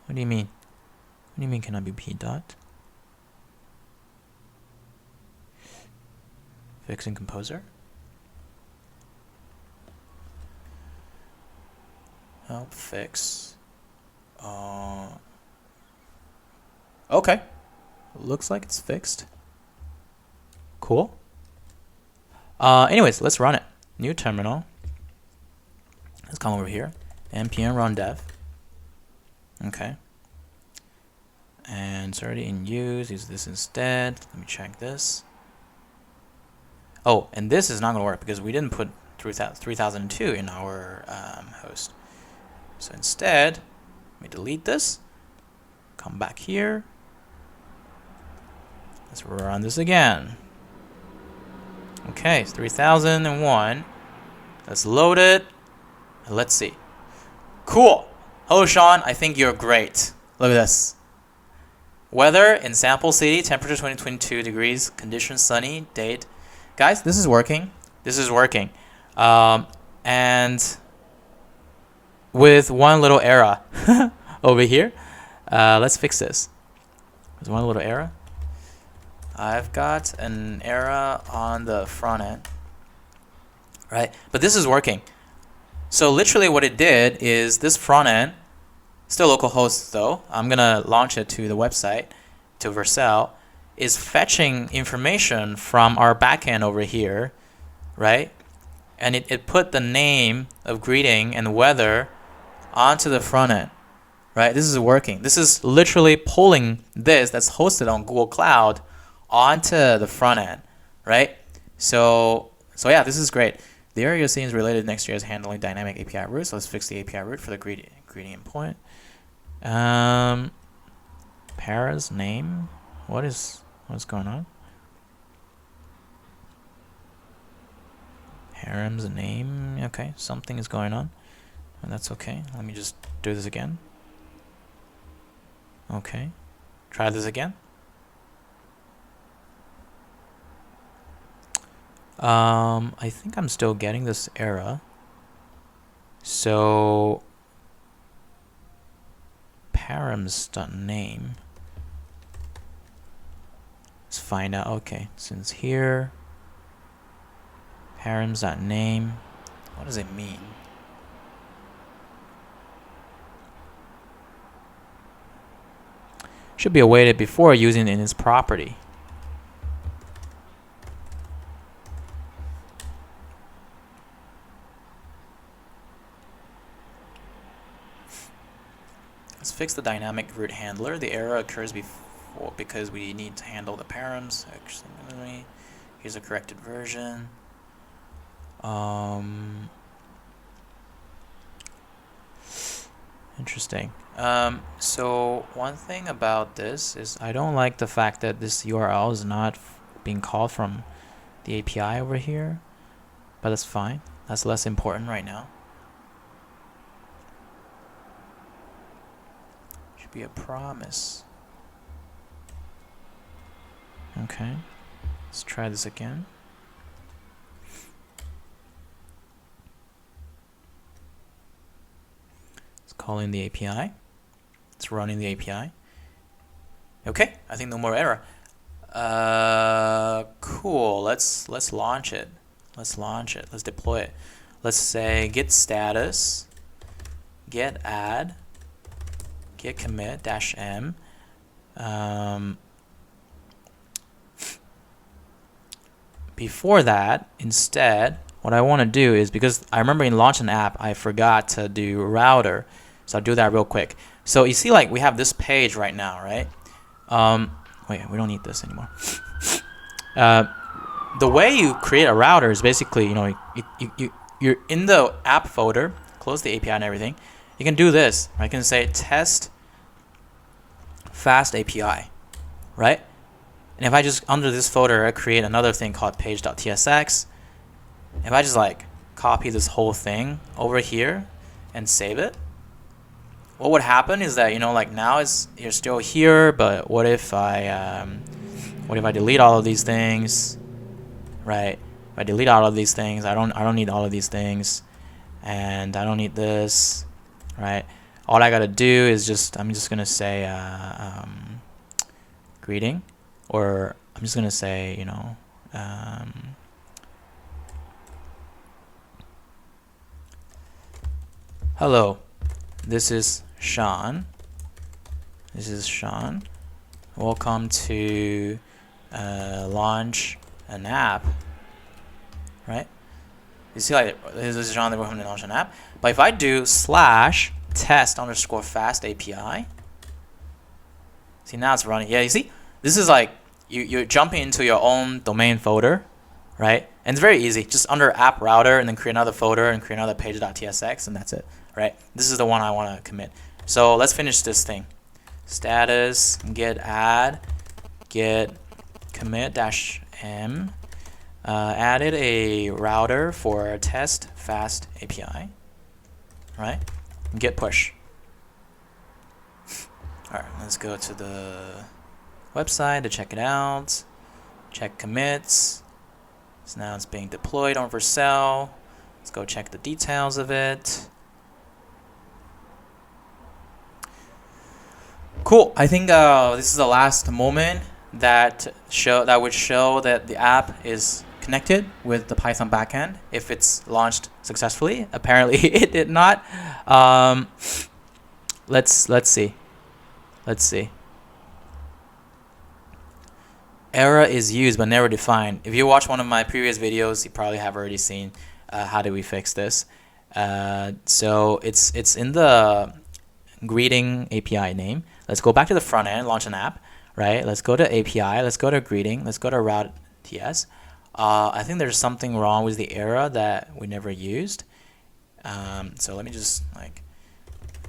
What do you mean? What do you mean cannot be p dot? Fixing composer. Help fix. Okay. Looks like it's fixed. Cool. Anyways, let's run it. New terminal. Let's come over here. npm run dev. Okay. And it's already in use. Use this instead. Let me check this. Oh, and this is not going to work because we didn't put 3002 in our host. So instead, let me delete this. Come back here. Let's run this again. Okay, it's 3001. Let's load it. And let's see. Cool. Hello, Sean. I think you're great. Look at this. Weather in sample city, temperature 2022 degrees, condition sunny, date. Guys, this is working. This is working. And with one little error over here. Let's fix this. There's one little error. I've got an error on the front end, right? But this is working. So literally what it did is this front end, still localhost though, I'm gonna launch it to the website, to Vercel, is fetching information from our backend over here, right? And it put the name of greeting and weather onto the front end, right? This is working. This is literally pulling this that's hosted on GoogleCloud onto the front end, right? So yeah, this is great. The area you're seeing is related to NextJS handling dynamic API routes. So let's fix the API route for the greeting endpoint. Paras name. What's going on? Harem's name. Okay, something is going on, and that's okay. Let me just do this again. Okay, try this again. I think I'm still getting this error. So params.name. Let's find out. Okay, since here params.name, what does it mean? Should be awaited before using it in its property. Let's fix the dynamic route handler. The error occurs because we need to handle the params. Actually, here's a corrected version. Interesting. So one thing about this is I don't like the fact that this URL is not being called from the API over here, but that's fine. That's less important right now. Should be a promise. Okay, let's try this again. Calling the API. It's running the API. Okay, I think no more error. Cool. Let's launch it. Let's launch it. Let's deploy it. Let's say git status, git add, git commit -m. Before that, instead, what I want to do is, because I remember in launch an app, I forgot to do router. So I'll do that real quick. So you see, like, we have this page right now, right? Oh yeah, we don't need this anymore. The way you create a router is basically, you're in the app folder, close the API and everything. You can do this. I can say test FastAPI, right? And if I just, under this folder, I create another thing called page.tsx. If I just like copy this whole thing over here and save it, what would happen is that, like now you're still here, but what if I delete all of these things, right? If I delete all of these things, I don't need all of these things, and I don't need this, right? All I gotta do is I'm just gonna say greeting, or I'm just gonna say hello, this is Sean. Welcome to launch an app, right? You see, like, this is Sean, welcome to launch an app. But if I do /test_FastAPI, see, now it's running. Yeah, you see, this is like you're jumping into your own domain folder, right? And it's very easy. Just under app router, and then create another folder and create another page.tsx, and that's it, right? This is the one I want to commit. So let's finish this thing. Status git add git commit -m added a router for test FastAPI, right? Git push. All right, let's go to the website to check it out. Check commits. So now it's being deployed on Vercel. Let's go check the details of it. Cool. I think this is the last moment that would show that the app is connected with the Python backend if it's launched successfully. Apparently, it did not. Let's see. Error is used but never defined. If you watch one of my previous videos, you probably have already seen how do we fix this. So it's in the greeting API name. Let's go back to the front end, launch an app, right? Let's go to API, let's go to greeting, let's go to route.ts. I think there's something wrong with the error that we never used. So let me just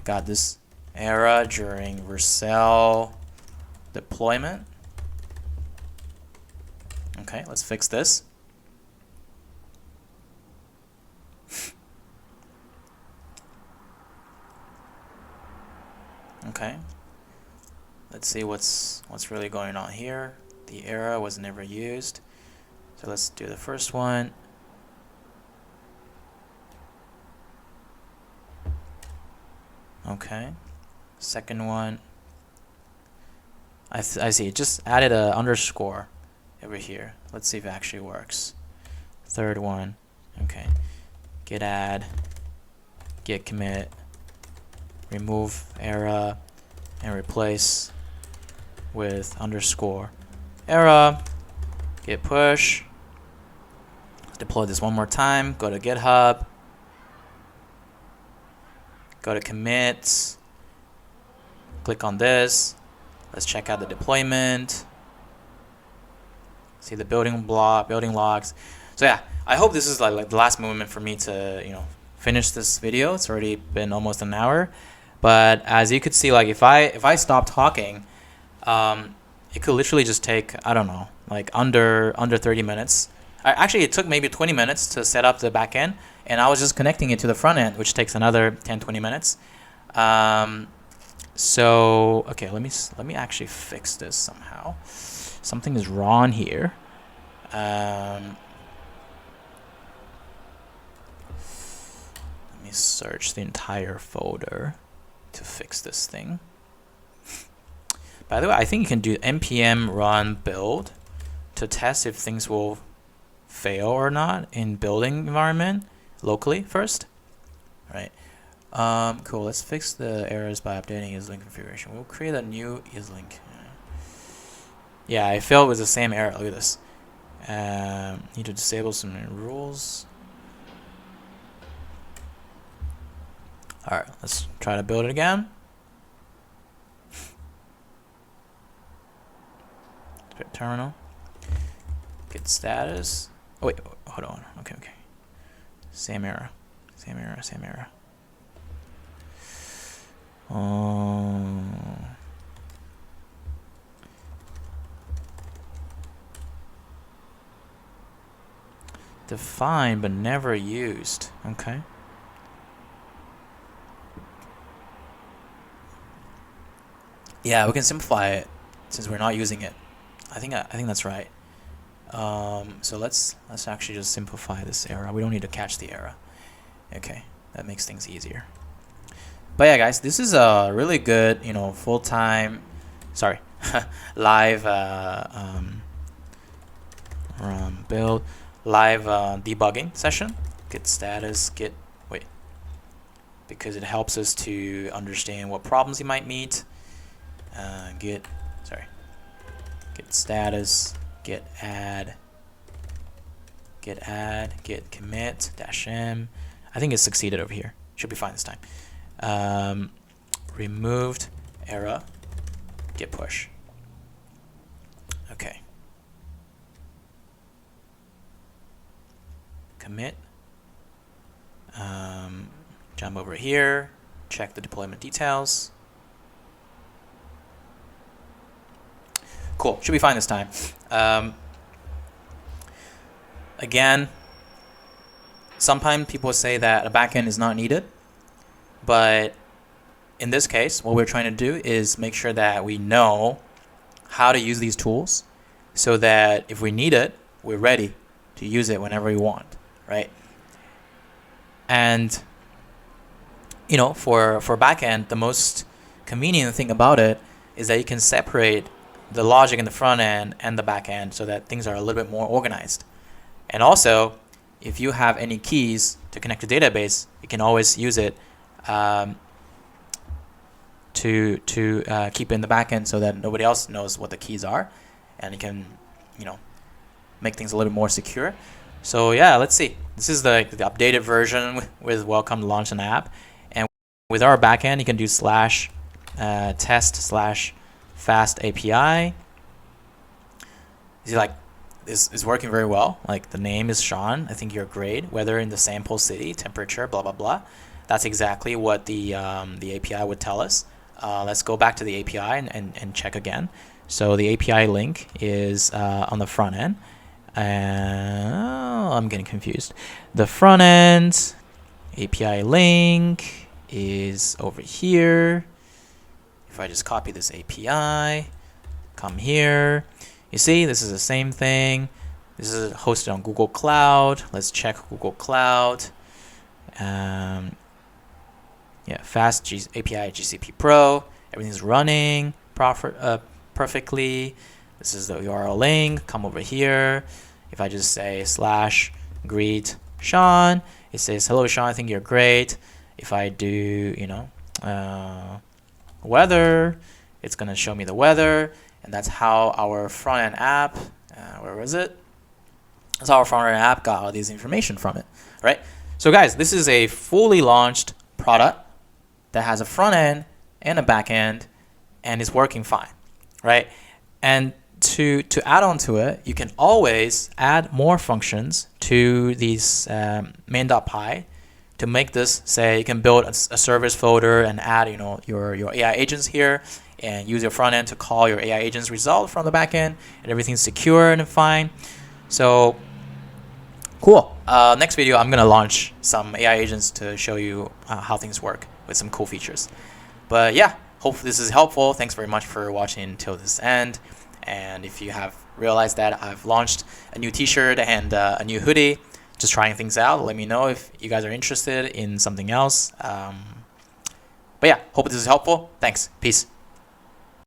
got this error during Vercel deployment. Okay, let's fix this. Okay, let's see what's really going on here. The error was never used. So let's do the first one. Okay, second one. I see, it just added a underscore over here. Let's see if it actually works. Third one. Okay, git add, git commit, remove error, and replace with underscore error, git push. Deploy this one more time. Go to GitHub, go to commits, click on this. Let's check out the deployment. See the building logs. So yeah, I hope this is like the last moment for me to finish this video. It's already been almost an hour, but as you could see, like if I stop talking, it could literally just take, I don't know, like under 30 minutes. Actually, it took maybe 20 minutes to set up the backend, and I was just connecting it to the front end, which takes another 10-20 minutes. So okay, let me actually fix this somehow. Something is wrong here. Let me search the entire folder to fix this thing. By the way, I think you can do npm run build to test if things will fail or not in building environment locally first. Right. Cool. Let's fix the errors by updating EaseLink configuration. We'll create a new EaseLink. Yeah, I failed with the same error. Look at this. Need to disable some rules. Alright, let's try to build it again. terminal. Git status. Oh wait, hold on. Okay. Same error. Defined but never used. Okay. Yeah, we can simplify it since we're not using it. I think that's right. So let's actually just simplify this error. We don't need to catch the error. Okay, that makes things easier. But yeah, guys, this is a really good, full-time, live build, live debugging session. Git status, because it helps us to understand what problems you might meet. Git status, git add, git commit -m. I think it succeeded over here. Should be fine this time. Removed error, git push. Okay. Commit. Jump over here. Check the deployment details. Cool. Should be fine this time. Again, sometimes people say that a backend is not needed, but in this case, what we're trying to do is make sure that we know how to use these tools so that if we need it, we're ready to use it whenever we want, right? And for backend, the most convenient thing about it is that you can separate the logic in the front end and the back end so that things are a little bit more organized. And also, if you have any keys to connect to database, you can always use it to keep in the back end so that nobody else knows what the keys are, and you can make things a little bit more secure. So yeah, let's see. This is the updated version with welcome to launch an app, and with our backend, you can do /test/FastAPI. You see, this is working very well. Like, the name is Sean. I think you're great. Weather in the sample city, temperature, blah blah blah. That's exactly what the API would tell us. Let's go back to the API and check again. So the API link is on the front end. I'm getting confused. The front end API link is over here. If I just copy this API, come here, you see this is the same thing. This is hosted on GoogleCloud. Let's check GoogleCloud. Fast API GCP Pro. Everything's running perfectly. This is the URL link. Come over here. If I just say /greet Sean, it says, hello Sean, I think you're great. If I do, weather, it's going to show me the weather. And that's how our front-end app, where was it? That's how our front-end app got all these information from it, right? So guys, this is a fully launched product that has a front end and a back end and is working fine, right? And to add on to it, you can always add more functions to these main.py to make this, say, you can build a service folder and add your AI agents here and use your front end to call your AI agents result from the back end, and everything's secure and fine. So cool. Next video, I'm going to launch some AI agents to show you how things work with some cool features. But yeah, hopefully this is helpful. Thanks very much for watching until this end. And if you have realized that I've launched a new t-shirt and a new hoodie, just trying things out, let me know if you guys are interested in something else. But yeah, hope this is helpful. Thanks. Peace.